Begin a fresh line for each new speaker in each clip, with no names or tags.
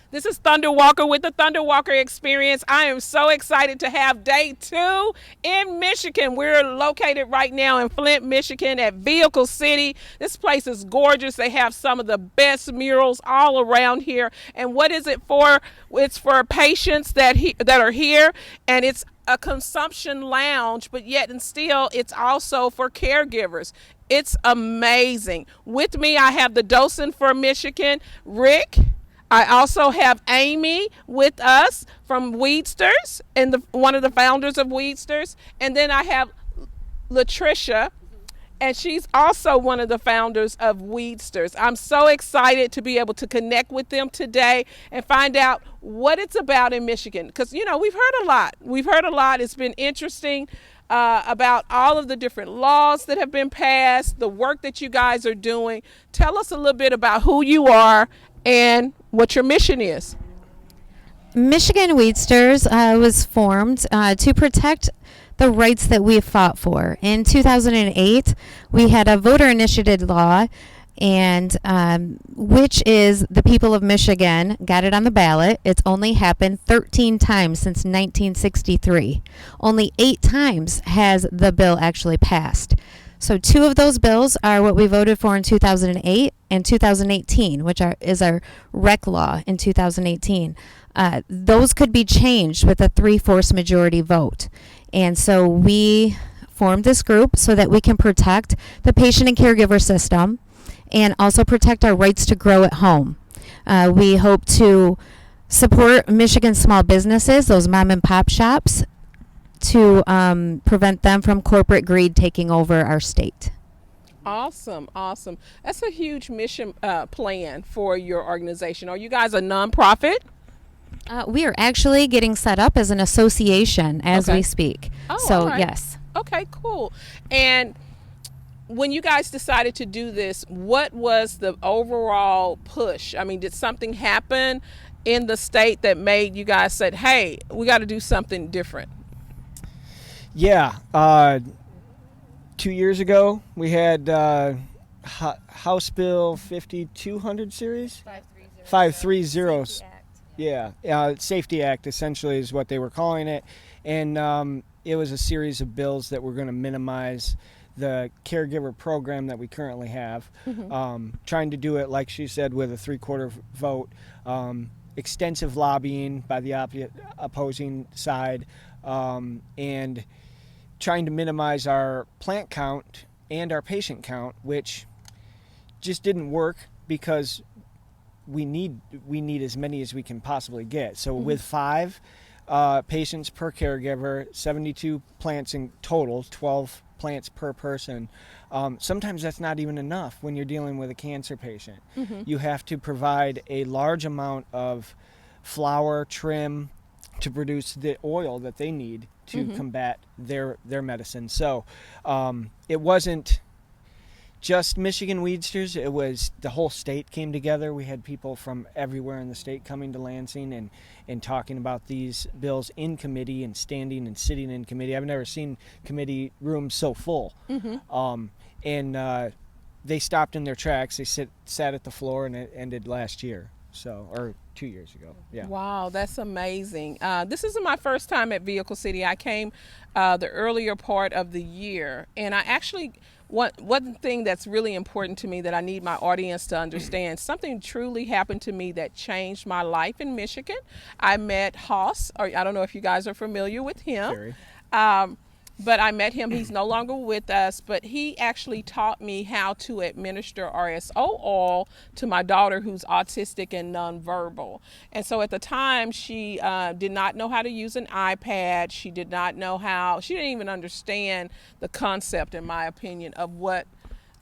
This is Thunder Walker with the Thunder Walker Experience. I am so excited to have day 2 in Michigan. We're located right now in Flint, Michigan at Vehicle City. This place is gorgeous. They have some of the best murals all around here. And what is it for? It's for patients that are here, and it's a consumption lounge, but yet and still it's also for caregivers. It's amazing. With me, I have the docent for Michigan, Rick. I also have Amy with us from Weedsters, and one of the founders of Weedsters. And then I have Latricia, and she's also one of the founders of Weedsters. I'm so excited to be able to connect with them today and find out what it's about in Michigan. Because, we've heard a lot. We've heard a lot. It's been interesting about all of the different laws that have been passed, the work that you guys are doing. Tell us a little bit about who you are and what your mission is.
Michigan Weedsters was formed to protect the rights that we fought for. In 2008, we had a voter initiative law, and which is the people of Michigan got it on the ballot. It's only happened 13 times since 1963. Only 8 times has the bill actually passed. So 2 of those bills are what we voted for in 2008 and 2018, which is our rec law in 2018. Those could be changed with a 3/4 majority vote. And so we formed this group so that we can protect the patient and caregiver system and also protect our rights to grow at home. We hope to support Michigan small businesses, those mom and pop shops, to prevent them from corporate greed taking over our state.
Awesome, awesome. That's a huge mission plan for your organization. Are you guys a nonprofit?
We are actually getting set up as an association as
Okay.
we speak.
Oh,
So,
all right.
yes.
Okay, cool. And when you guys decided to do this, what was the overall push? I mean, did something happen in the state that made you guys said, hey, we got to do something different?
Yeah. 2 years ago, we had House Bill 5200 series? 530. Yeah. Safety Act, essentially, is what they were calling it. And it was a series of bills that were going to minimize the caregiver program that we currently have. Trying to do it, like she said, with a 3/4 vote. Extensive lobbying by the opposing side. And trying to minimize our plant count and our patient count, which just didn't work because we need as many as we can possibly get. So with 5 patients per caregiver, 72 plants in total, 12 plants per person, sometimes that's not even enough when you're dealing with a cancer patient. You have to provide a large amount of flour, trim, to produce the oil that they need to combat their medicine. So it wasn't just Michigan Weedsters, it was the whole state came together. We had people from everywhere in the state coming to Lansing and talking about these bills in committee and standing and sitting in committee. I've never seen committee rooms so full. And they stopped in their tracks. They sat at the floor, and it ended last year. Or 2 yeyears ago. Yeah.
Wow, that's amazing. This isn't my first time at Vehicle City. I came the earlier part of the year, and I actually, one thing that's really important to me that I need my audience to understand, something truly happened to me that changed my life in Michigan. I met Haas, or I don't know if you guys are familiar with him.
Very.
But I met him. He's no longer with us, but he actually taught me how to administer RSO oil to my daughter who's autistic and nonverbal. And so at the time, she did not know how to use an iPad. She didn't even understand the concept, in my opinion, of what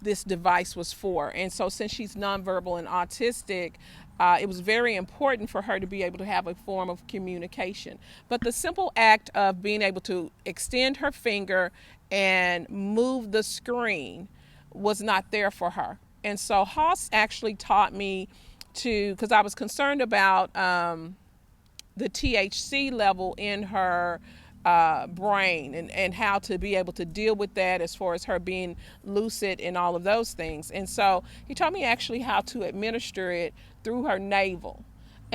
this device was for. And so since she's nonverbal and autistic, it was very important for her to be able to have a form of communication. But the simple act of being able to extend her finger and move the screen was not there for her. And so Haas actually taught me because I was concerned about the THC level in her brain and how to be able to deal with that as far as her being lucid and all of those things. And so he taught me actually how to administer it through her navel.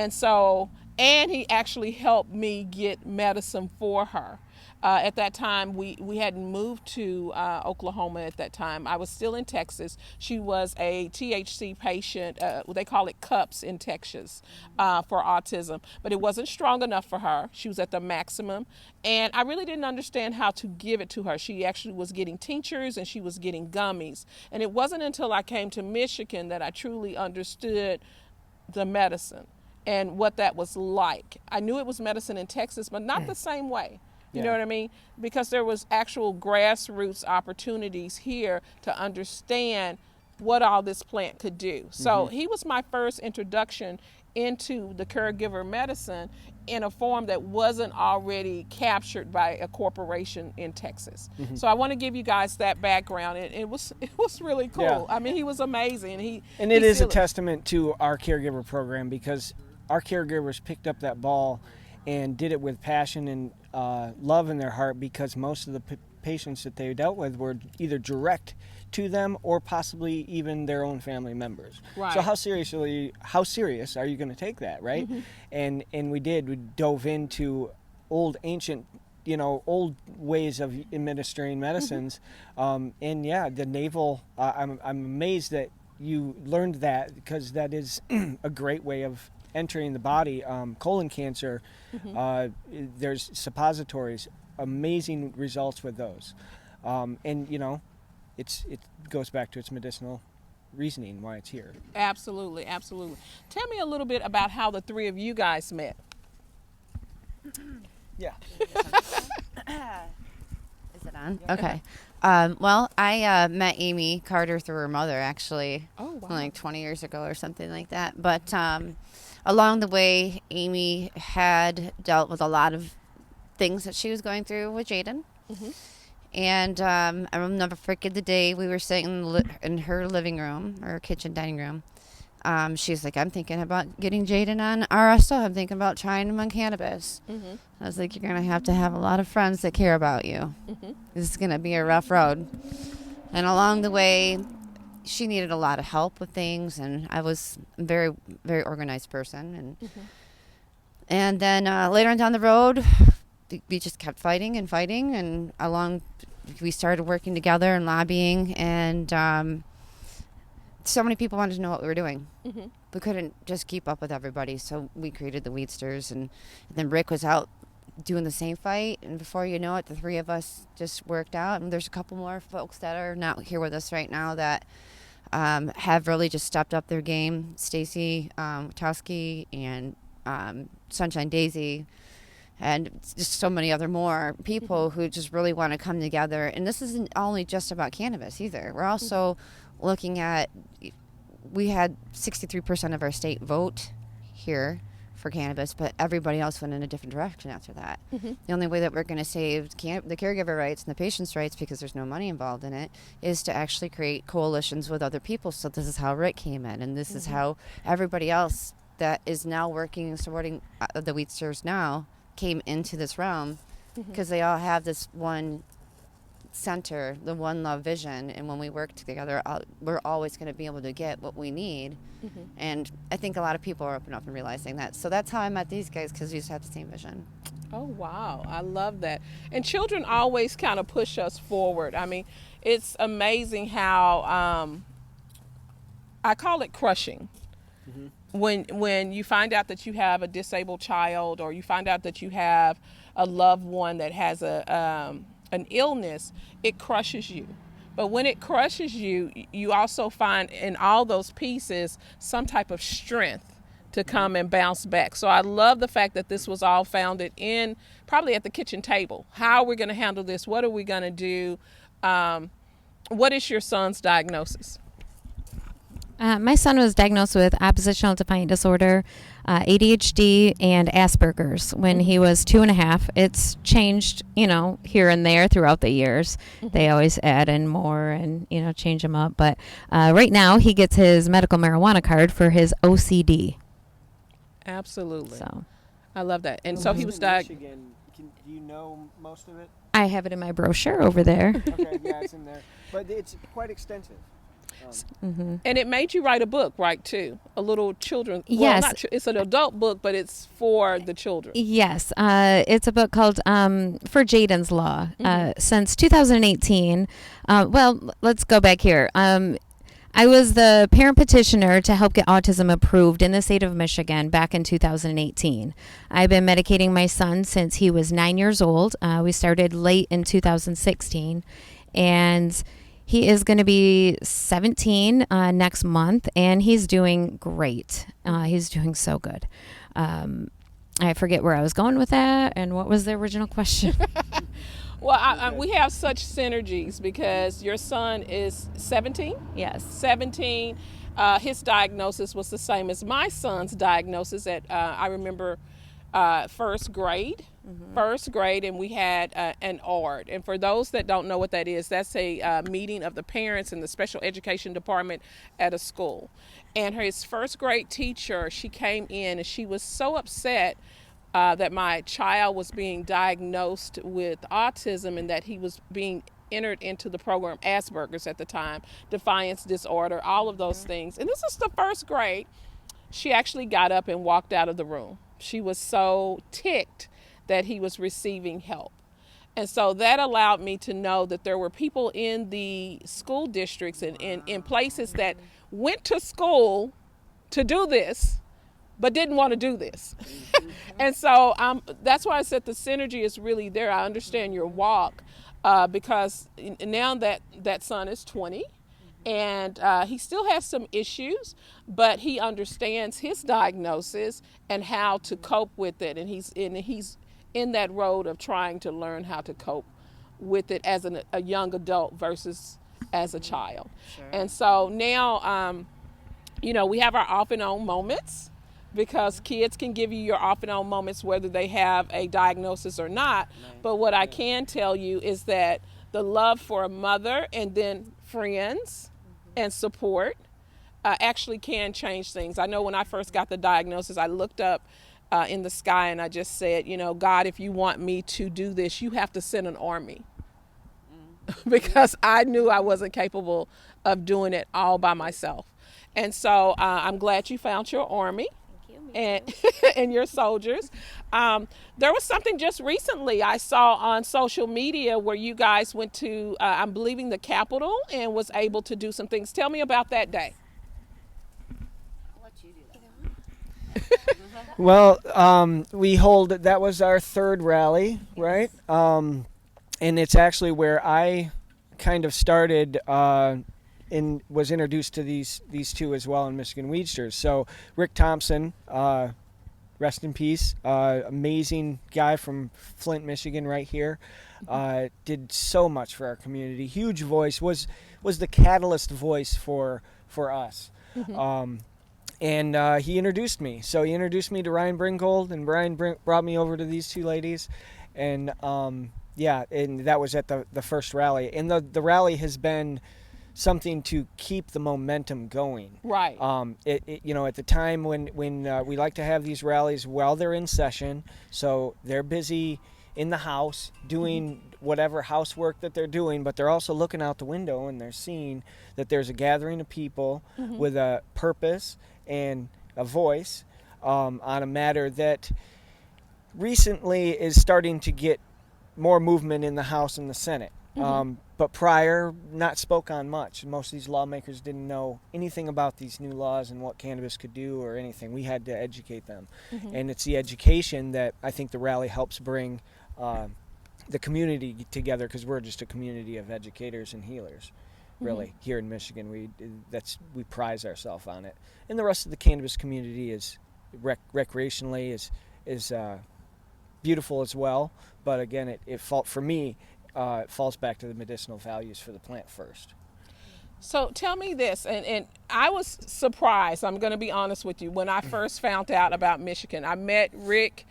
And so, and he actually helped me get medicine for her. At that time, we hadn't moved to Oklahoma at that time. I was still in Texas. She was a THC patient. They call it CUPS in Texas for autism, but it wasn't strong enough for her. She was at the maximum, and I really didn't understand how to give it to her. She actually was getting tinctures and she was getting gummies. And it wasn't until I came to Michigan that I truly understood the medicine and what that was like. I knew it was medicine in Texas, but not the same way. You know what I mean? Because there was actual grassroots opportunities here to understand what all this plant could do. So he was my first introduction into the caregiver medicine in a form that wasn't already captured by a corporation in Texas. So I want to give you guys that background, and it was really cool.
Yeah.
I mean, he was amazing.
And it is a testament to our caregiver program, because our caregivers picked up that ball and did it with passion and love in their heart, because most of the patients that they dealt with were either direct to them or possibly even their own family members.
Right.
So how serious are you going to take that, right? And we dove into ancient old ways of administering medicines. And yeah, the naval, I'm amazed that you learned that, because that is a great way of entering the body. Colon cancer, there's suppositories, amazing results with those. And it goes back to its medicinal reasoning why it's here.
Absolutely. Tell me a little bit about how the three of you guys met.
Yeah.
Is it on? Okay. Well, I met Amy Carter through her mother, actually.
Oh, wow.
Like 20 years ago or something like that. But along the way, Amy had dealt with a lot of things that she was going through with Jaden. And I will never forget the day we were sitting in her living room, or kitchen dining room. She's like, I'm thinking about getting Jaden on RSO. I'm thinking about trying him on cannabis. I was like, you're going to have a lot of friends that care about you. This is going to be a rough road. And along the way, she needed a lot of help with things, and I was a very, very organized person. And then later on down the road, we just kept fighting, and we started working together and lobbying, and so many people wanted to know what we were doing. We couldn't just keep up with everybody, so we created the Weedsters, and then Rick was out doing the same fight, and before you know it, the three of us just worked out. And there's a couple more folks that are not here with us right now that have really just stepped up their game. Stacy Wachowski and Sunshine Daisy, and just so many other more people who just really want to come together. And this isn't only just about cannabis either. We're also looking at, we had 63% of our state vote here for cannabis, but everybody else went in a different direction after that. The only way that we're going to save the caregiver rights and the patient's rights, because there's no money involved in it, is to actually create coalitions with other people. So this is how Rick came in, and this is how everybody else that is now working and supporting the Weedsters now came into this realm, because they all have this one center, the one love vision, and when we work together, we're always going to be able to get what we need. And I think a lot of people are open up and realizing that. So that's how I met these guys, because we just have the same vision.
Oh, wow. I love that. And children always kind of push us forward. I mean, it's amazing how I call it crushing. When you find out that you have a disabled child, or you find out that you have a loved one that has an illness, it crushes you. But when it crushes you, you also find in all those pieces some type of strength to come and bounce back. So I love the fact that this was all founded in probably at the kitchen table. How are we going to handle this? What are we going to do? What is your son's diagnosis?
My son was diagnosed with oppositional defiant disorder, ADHD, and Asperger's when he was 2.5. It's changed, here and there throughout the years. They always add in more and, change them up. But right now he gets his medical marijuana card for his OCD.
Absolutely.
So
I love that. And so he was diagnosed.
Do you know most of it?
I have it in my brochure over there.
Okay, yeah, it's in there. But it's quite extensive.
And it made you write a book, right, too? A little children. Well,
Yes.
it's an adult book, but it's for the children.
Yes, it's a book called For Jaden's Law. Since 2018, well, let's go back here. I was the parent petitioner to help get autism approved in the state of Michigan back in 2018. I've been medicating my son since he was 9 years old. We started late in 2016, and he is going to be 17 next month, and he's doing great. He's doing so good. I forget where I was going with that, and what was the original question?
Well, we have such synergies because your son is 17.
Yes.
17. His diagnosis was the same as my son's diagnosis at, I remember, first grade. First grade, and we had an ARD. And for those that don't know what that is, that's a meeting of the parents in the special education department at a school. And his first grade teacher, she came in and she was so upset that my child was being diagnosed with autism and that he was being entered into the program, Asperger's at the time, defiance disorder, all of those things. And this is the first grade. She actually got up and walked out of the room. She was so ticked that he was receiving help. And so that allowed me to know that there were people in the school districts and in places that went to school to do this, but didn't want to do this. And so that's why I said the synergy is really there. I understand your walk because now that son is 20 and he still has some issues, but he understands his diagnosis and how to cope with it. And he's in that road of trying to learn how to cope with it as a young adult versus as a child. Sure. And so now, we have our off and on moments, because kids can give you your off and on moments whether they have a diagnosis or not. But what I can tell you is that the love for a mother and then friends and support actually can change things. I know when I first got the diagnosis, I looked up in the sky and I just said, God, if you want me to do this, you have to send an army. Because I knew I wasn't capable of doing it all by myself. And so I'm glad you found your army. And your soldiers. There was something just recently I saw on social media where you guys went to, I'm believing, the Capitol and was able to do some things. Tell me about that day.
I'll let you do that.
Well, that was our third rally, right? And it's actually where I kind of started and was introduced to these two as well in Michigan Weedsters. So Rick Thompson, rest in peace, amazing guy from Flint, Michigan, right here, did so much for our community. Huge voice, was the catalyst voice for us. And he introduced me. So he introduced me to Ryan Bringold, and Brian brought me over to these two ladies, and and that was at the first rally. And the rally has been something to keep the momentum going.
Right.
At the time when we like to have these rallies while they're in session, so they're busy in the house doing whatever housework that they're doing, but they're also looking out the window and they're seeing that there's a gathering of people with a purpose and a voice on a matter that recently is starting to get more movement in the House and the Senate. But prior, not spoke on much. Most of these lawmakers didn't know anything about these new laws and what cannabis could do or anything. We had to educate them. And it's the education that I think the rally helps bring the community together, because we're just a community of educators and healers, really, here in Michigan. We prize ourselves on it. And the rest of the cannabis community is recreationally is beautiful as well. But again, it falls back to the medicinal values for the plant first.
So tell me this, and I was surprised, I'm going to be honest with you, when I first found out about Michigan. I met Rick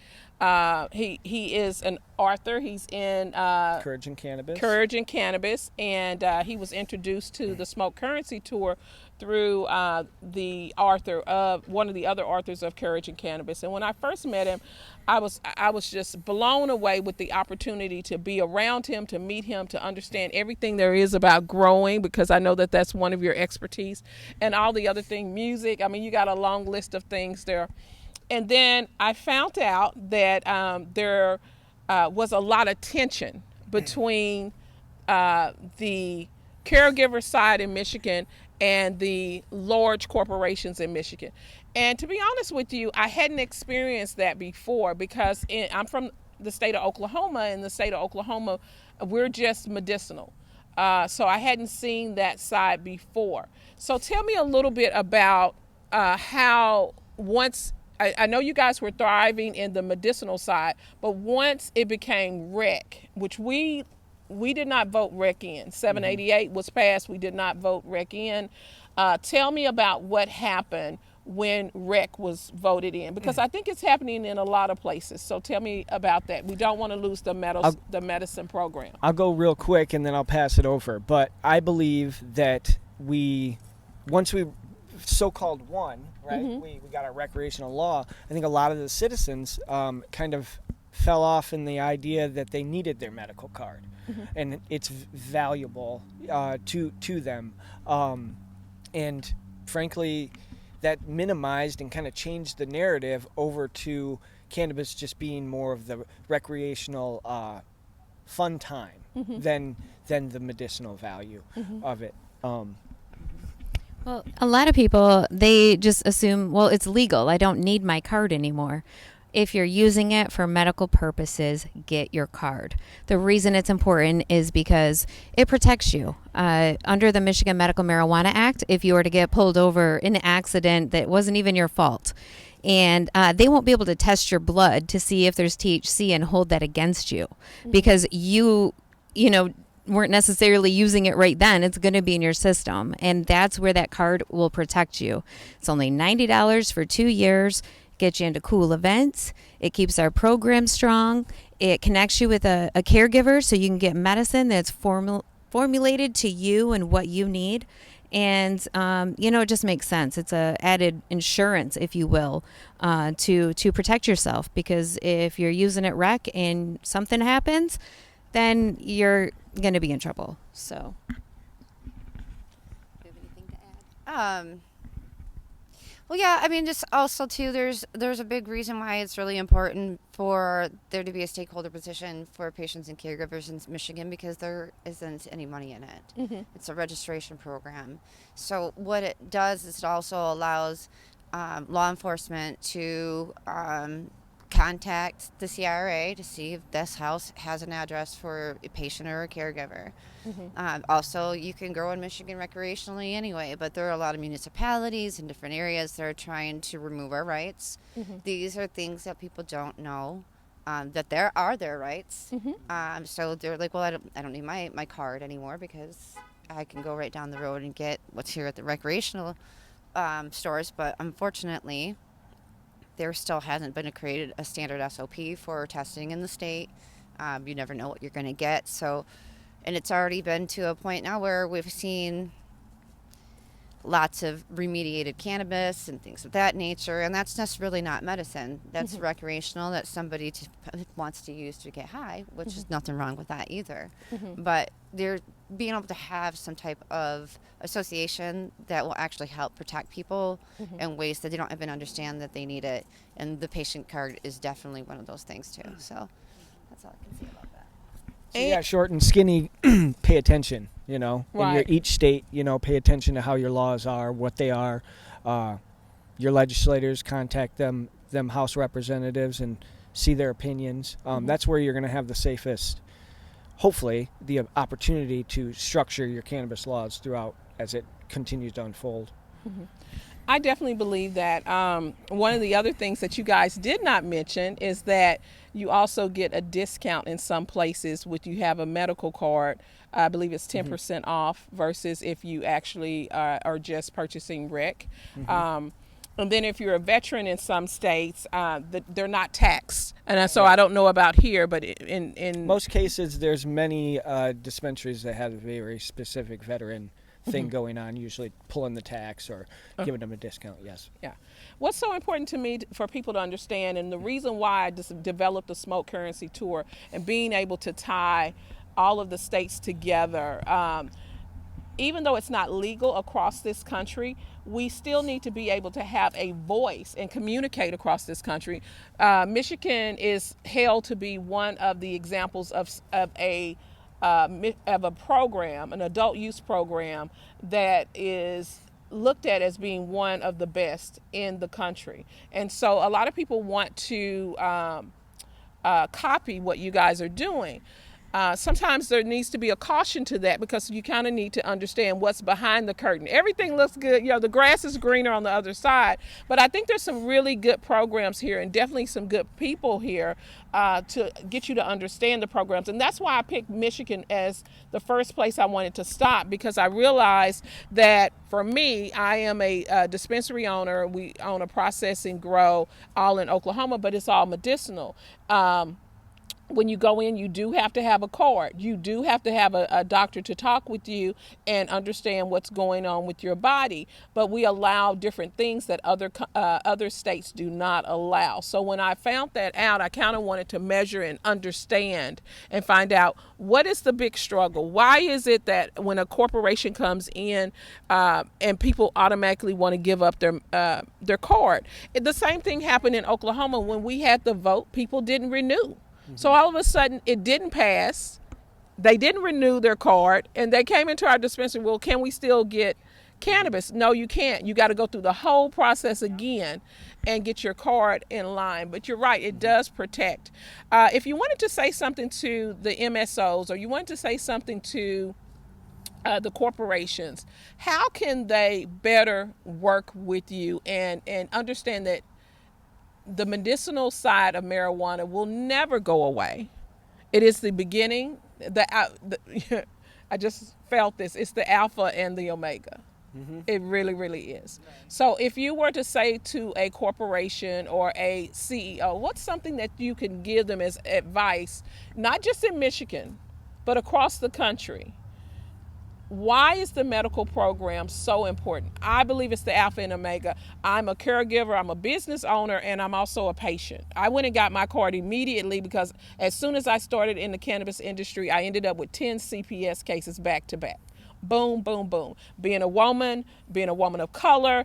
He is an author. He's in
Courage and Cannabis.
Courage and Cannabis, and he was introduced to the Smoke Currency Tour through the author of one of the other authors of Courage and Cannabis. And when I first met him, I was just blown away with the opportunity to be around him, to meet him, to understand everything there is about growing, because I know that that's one of your expertise, and all the other thing, music. I mean, you got a long list of things there. And then I found out that there was a lot of tension between the caregiver side in Michigan and the large corporations in Michigan. And to be honest with you, I hadn't experienced that before, because I'm from the state of Oklahoma. In the state of Oklahoma, we're just medicinal. So I hadn't seen that side before. So tell me a little bit about how once, I know you guys were thriving in the medicinal side, but once it became rec, which we did not vote rec in. 788 was passed. We did not vote rec in. Tell me about what happened when rec was voted in, because I think it's happening in a lot of places. So tell me about that. We don't want to lose the medicine program.
I'll go real quick and then I'll pass it over. But I believe that once we so-called won, right? We got our recreational law. I think a lot of the citizens kind of fell off in the idea that they needed their medical card, and it's valuable to them. And frankly, that minimized and kind of changed the narrative over to cannabis just being more of the recreational fun time than the medicinal value of it.
Well, a lot of people, they just assume, well, it's legal. I don't need my card anymore. If you're using it for medical purposes, get your card. The reason it's important is because it protects you. Under the Michigan Medical Marijuana Act, if you were to get pulled over in an accident that wasn't even your fault, and they won't be able to test your blood to see if there's THC and hold that against you, because you weren't necessarily using it right then. It's going to be in your system, and that's where that card will protect you. It's only $90 for 2 years. Get you into cool events. It keeps our program strong. It connects you with a caregiver so you can get medicine that's formulated to you and what you need. And it just makes sense. It's a added insurance, if you will, to protect yourself, because if you're using it rec and something happens, then you're going to be in trouble. So, do you have anything to add?
Well, yeah, I mean, just also too, there's a big reason why it's really important for there to be a stakeholder position for patients and caregivers in Michigan, because there isn't any money in it. It's a registration program. So what it does is it also allows law enforcement to contact the CRA to see if this house has an address for a patient or a caregiver. Also, you can grow in Michigan recreationally anyway, but there are a lot of municipalities in different areas that are trying to remove our rights. These are things that people don't know, that there are their rights. So they're like, well, I don't need my card anymore, because I can go right down the road and get what's here at the recreational stores. But unfortunately, there still hasn't been created a standard SOP for testing in the state. You never know what you're going to get. So, and it's already been to a point now where we've seen lots of remediated cannabis and things of that nature, and that's just really not medicine. That's recreational, that somebody wants to use to get high, which is nothing wrong with that either. But they're being able to have some type of association that will actually help protect people in ways that they don't even understand that they need it. And the patient card is definitely one of those things too. So that's all I can say about that.
So yeah, short and skinny, pay attention,
Right.
in each state, pay attention to how your laws are, what they are. Your legislators, contact them House representatives, and see their opinions. That's where you're going to have the safest, hopefully, the opportunity to structure your cannabis laws throughout as it continues to unfold.
I definitely believe that. One of the other things that you guys did not mention is that you also get a discount in some places when you have a medical card. I believe it's 10% off versus if you actually are just purchasing rec. And then if you're a veteran in some states, they're not taxed. And so I don't know about here, but in
most cases, there's many dispensaries that have a very specific veteran thing going on, usually pulling the tax or giving them a discount, yes.
Yeah. What's so important to me for people to understand, and the reason why I just developed the Smoke Currency Tour and being able to tie all of the states together, even though it's not legal across this country, we still need to be able to have a voice and communicate across this country. Michigan is held to be one of the examples of a program, an adult use program that is looked at as being one of the best in the country. And so a lot of people want to copy what you guys are doing. Sometimes there needs to be a caution to that because you kind of need to understand what's behind the curtain. Everything looks good. The grass is greener on the other side. But I think there's some really good programs here and definitely some good people here to get you to understand the programs. And that's why I picked Michigan as the first place I wanted to stop, because I realized that for me, I am a dispensary owner. We own a process and grow all in Oklahoma, but it's all medicinal. When you go in, you do have to have a card. You do have to have a doctor to talk with you and understand what's going on with your body. But we allow different things that other states do not allow. So when I found that out, I kind of wanted to measure and understand and find out what is the big struggle. Why is it that when a corporation comes in and people automatically want to give up their card? The same thing happened in Oklahoma when we had the vote. People didn't renew. So all of a sudden, it didn't pass. They didn't renew their card, and they came into our dispensary. Well, can we still get cannabis? No, you can't. You got to go through the whole process again and get your card in line. But you're right, it does protect. If you wanted to say something to the MSOs, or you wanted to say something to the corporations, how can they better work with you and understand that the medicinal side of marijuana will never go away? It is the beginning. I just felt this. It's the alpha and the omega. Mm-hmm. It really, really is. So if you were to say to a corporation or a CEO, what's something that you can give them as advice, not just in Michigan, but across the country? Why is the medical program so important? I believe it's the alpha and omega. I'm a caregiver, I'm a business owner, and I'm also a patient. I went and got my card immediately because as soon as I started in the cannabis industry, I ended up with 10 CPS cases back to back. Boom, boom, boom. Being a woman of color,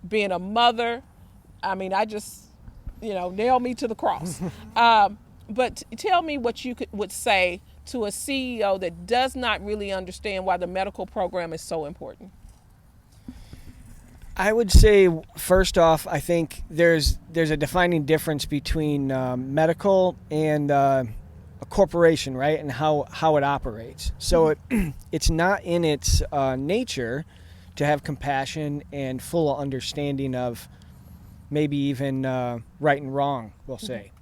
being a mother, I mean, I just, nailed me to the cross. But tell me what you would say to a CEO that does not really understand why the medical program is so important.
I would say, first off, I think there's a defining difference between medical and a corporation, right, and how it operates. So it's not in its nature to have compassion and full understanding of maybe even right and wrong, we'll say.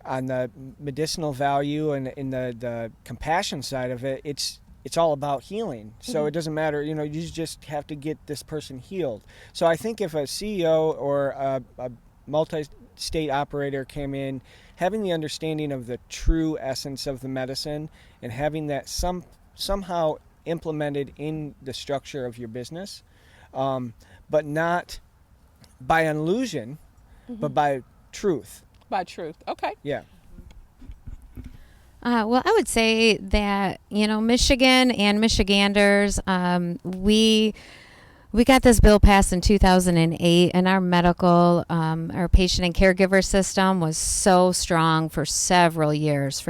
On the medicinal value and in the compassion side of it, it's all about healing. So it doesn't matter, you just have to get this person healed. So I think if a CEO or a multi-state operator came in, having the understanding of the true essence of the medicine and having that somehow implemented in the structure of your business, but not by illusion, but by truth.
By truth. Okay.
Yeah.
Well, I would say that, Michigan and Michiganders, we got this bill passed in 2008, and our medical, our patient and caregiver system was so strong for several years.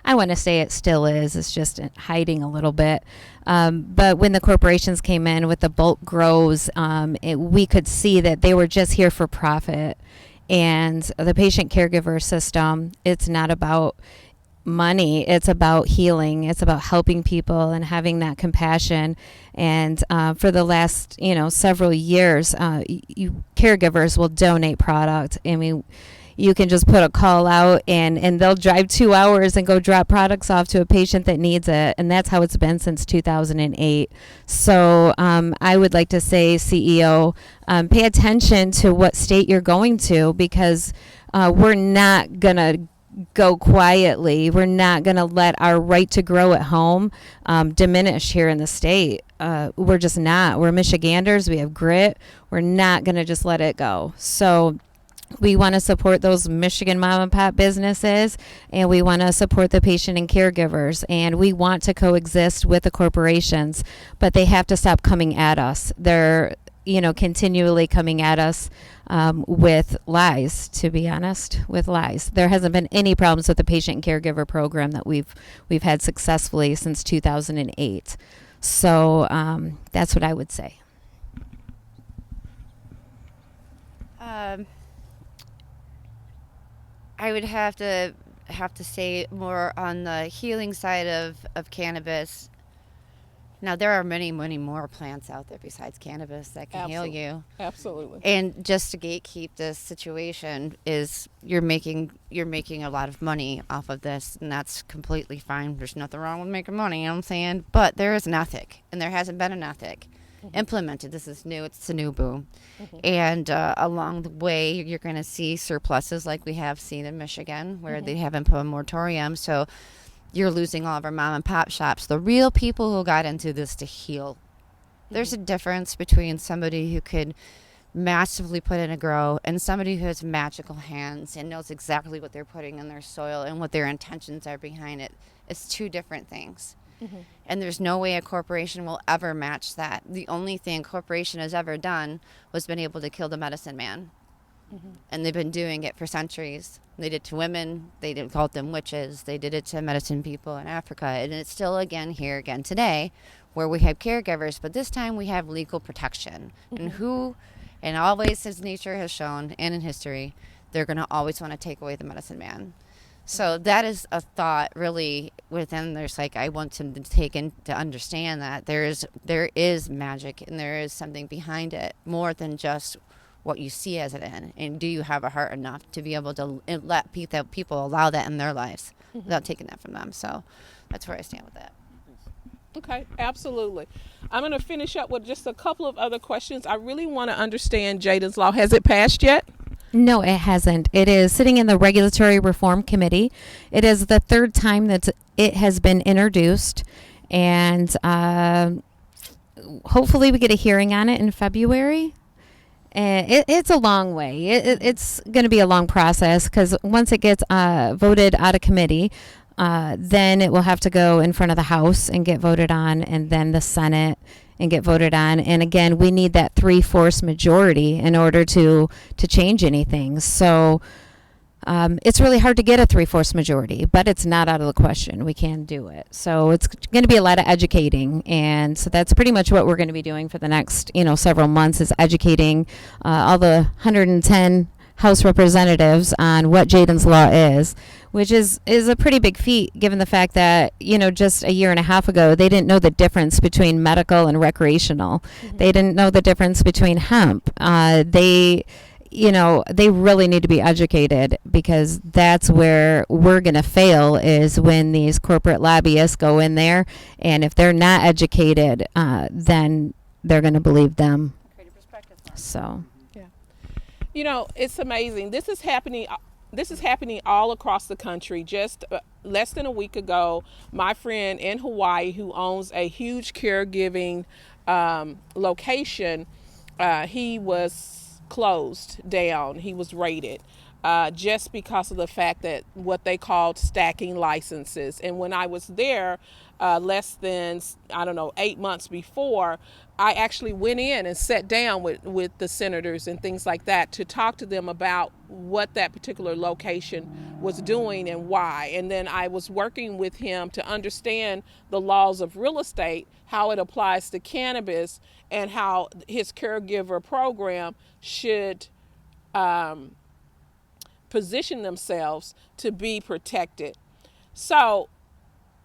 I want to say it still is. It's just hiding a little bit. But when the corporations came in with the bulk grows, we could see that they were just here for profit. And the patient caregiver system, it's not about money. It's about healing. It's about helping people and having that compassion. And for the last, several years, caregivers will donate product. I mean, you can just put a call out, and they'll drive 2 hours and go drop products off to a patient that needs it. And that's how it's been since 2008. So I would like to say, CEO, pay attention to what state you're going to, because we're not going to go quietly. We're not going to let our right to grow at home diminish here in the state. We're just not. We're Michiganders. We have grit. We're not going to just let it go. So we want to support those Michigan mom and pop businesses, and we want to support the patient and caregivers, and we want to coexist with the corporations, but they have to stop coming at us. They're continually coming at us with lies, to be honest, with lies. There hasn't been any problems with the patient and caregiver program that we've had successfully since 2008. So that's what I would say.
I would have to say more on the healing side of cannabis. Now, there are many, many more plants out there besides cannabis that can heal you.
Absolutely.
And just to gatekeep this situation is you're making a lot of money off of this, and that's completely fine. There's nothing wrong with making money, you know what I'm saying? But there is an ethic, and there hasn't been an ethic implemented. This is new. It's a new boom. And along the way, you're going to see surpluses like we have seen in Michigan, where they haven't put a moratorium. So you're losing all of our mom and pop shops, the real people who got into this to heal. There's a difference between somebody who could massively put in a grow and somebody who has magical hands and knows exactly what they're putting in their soil and what their intentions are behind it. It's two different things. And there's no way a corporation will ever match that. The only thing a corporation has ever done was been able to kill the medicine man. And they've been doing it for centuries. They did it to women. They called them witches. They did it to medicine people in Africa. And it's still here again today, where we have caregivers, but this time we have legal protection. And always, as nature has shown, and in history, they're going to always want to take away the medicine man. So that is a thought really within. I want them to take in to understand that there is magic and there is something behind it more than just what you see as it in. And do you have a heart enough to be able to let people allow that in their lives without taking that from them? So that's where I stand with that.
Okay, absolutely. I'm going to finish up with just a couple of other questions. I really want to understand Jaden's Law. Has it passed yet?
No, it hasn't. It is sitting in the Regulatory Reform Committee. It is the third time that it has been introduced, and hopefully we get a hearing on it in February. It's a long way. It's going to be a long process, because once it gets voted out of committee, then it will have to go in front of the House and get voted on, and then the Senate and get voted on. And again, we need that 3/4 majority in order to change anything. So it's really hard to get a 3/4 majority, but it's not out of the question. We can do it. So it's going to be a lot of educating. And so that's pretty much what we're going to be doing for the next, several months, is educating all the 110 House representatives on what Jaden's Law is, which is a pretty big feat, given the fact that, just a year and a half ago, they didn't know the difference between medical and recreational. They didn't know the difference between hemp. They really need to be educated, because that's where we're going to fail, is when these corporate lobbyists go in there, and if they're not educated, then they're going to believe them. So.
It's amazing. This is happening all across the country. Just less than a week ago, my friend in Hawaii, who owns a huge caregiving location, he was closed down. He was raided just because of the fact that what they called stacking licenses. And when I was there less than, 8 months before, I actually went in and sat down with the senators and things like that to talk to them about what that particular location was doing and why. And then I was working with him to understand the laws of real estate, how it applies to cannabis, and how his caregiver program should position themselves to be protected. So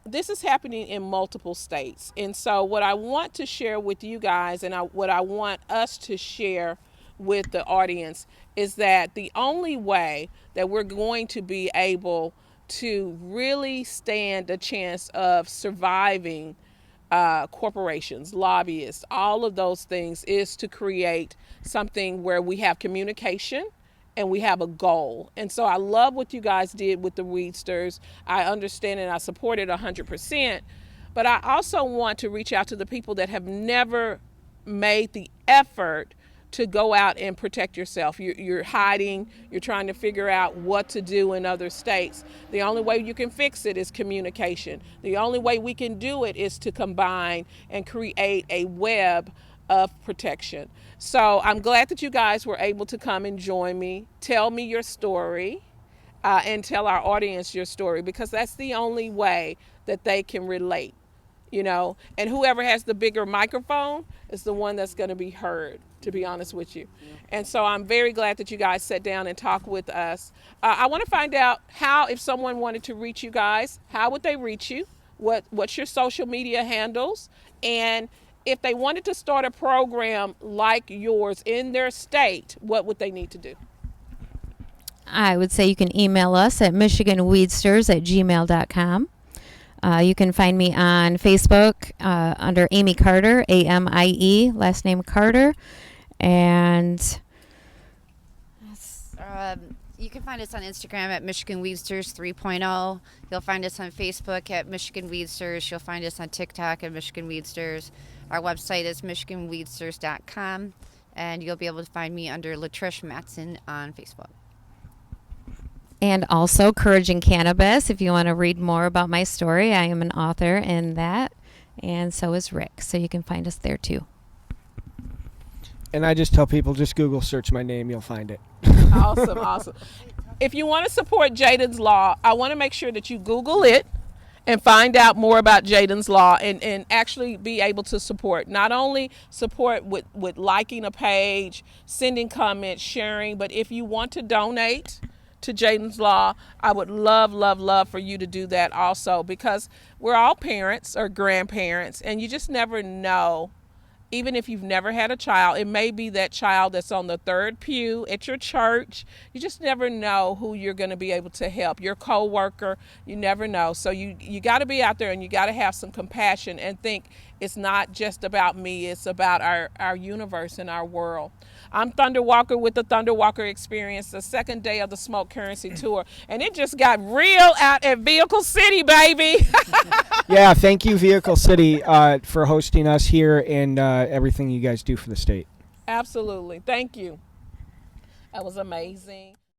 this is happening in multiple states. And so what I want to share with you guys, and what I want us to share with the audience is that the only way that we're going to be able to really stand a chance of surviving corporations, lobbyists, all of those things is to create something where we have communication and we have a goal. And so I love what you guys did with the Weedsters. I understand and I support it 100%. But I also want to reach out to the people that have never made the effort to go out and protect yourself. You're hiding, you're trying to figure out what to do in other states. The only way you can fix it is communication. The only way we can do it is to combine and create a web of protection. So I'm glad that you guys were able to come and join me. Tell me your story and tell our audience your story, because that's the only way that they can relate. And whoever has the bigger microphone is the one that's going to be heard, to be honest with you. And so I'm very glad that you guys sat down and talked with us. I want to find out how, if someone wanted to reach you guys, how would they reach you? What's your social media handles? And if they wanted to start a program like yours in their state, what would they need to do?
I would say you can email us at michiganweedsters@gmail.com. You can find me on Facebook under Amy Carter, AMIE, last name Carter. And
you can find us on Instagram at Michigan Weedsters 3.0. You'll find us on Facebook at Michigan Weedsters. You'll find us on TikTok at Michigan Weedsters. Our website is michiganweedsters.com. And you'll be able to find me under Latrish Matson on Facebook.
And also Courage in Cannabis. If you want to read more about my story, I am an author in that. And so is Rick. So you can find us there too.
And I just tell people, just Google search my name, you'll find it.
Awesome. If you want to support Jaden's Law, I want to make sure that you Google it and find out more about Jaden's Law and actually be able to support. Not only support with liking a page, sending comments, sharing, but if you want to donate to Jaden's Law, I would love for you to do that also, because we're all parents or grandparents, and you just never know. Even if you've never had a child, it may be that child that's on the third pew at your church. You just never know who you're going to be able to help. Your coworker, you never know. So you got to be out there and you got to have some compassion and think it's not just about me. It's about our universe and our world. I'm Thunder Walker with the Thunder Walker Experience, the second day of the Smoke Currency Tour. And it just got real out at Vehicle City, baby.
Yeah, thank you, Vehicle City, for hosting us here and everything you guys do for the state.
Absolutely. Thank you. That was amazing.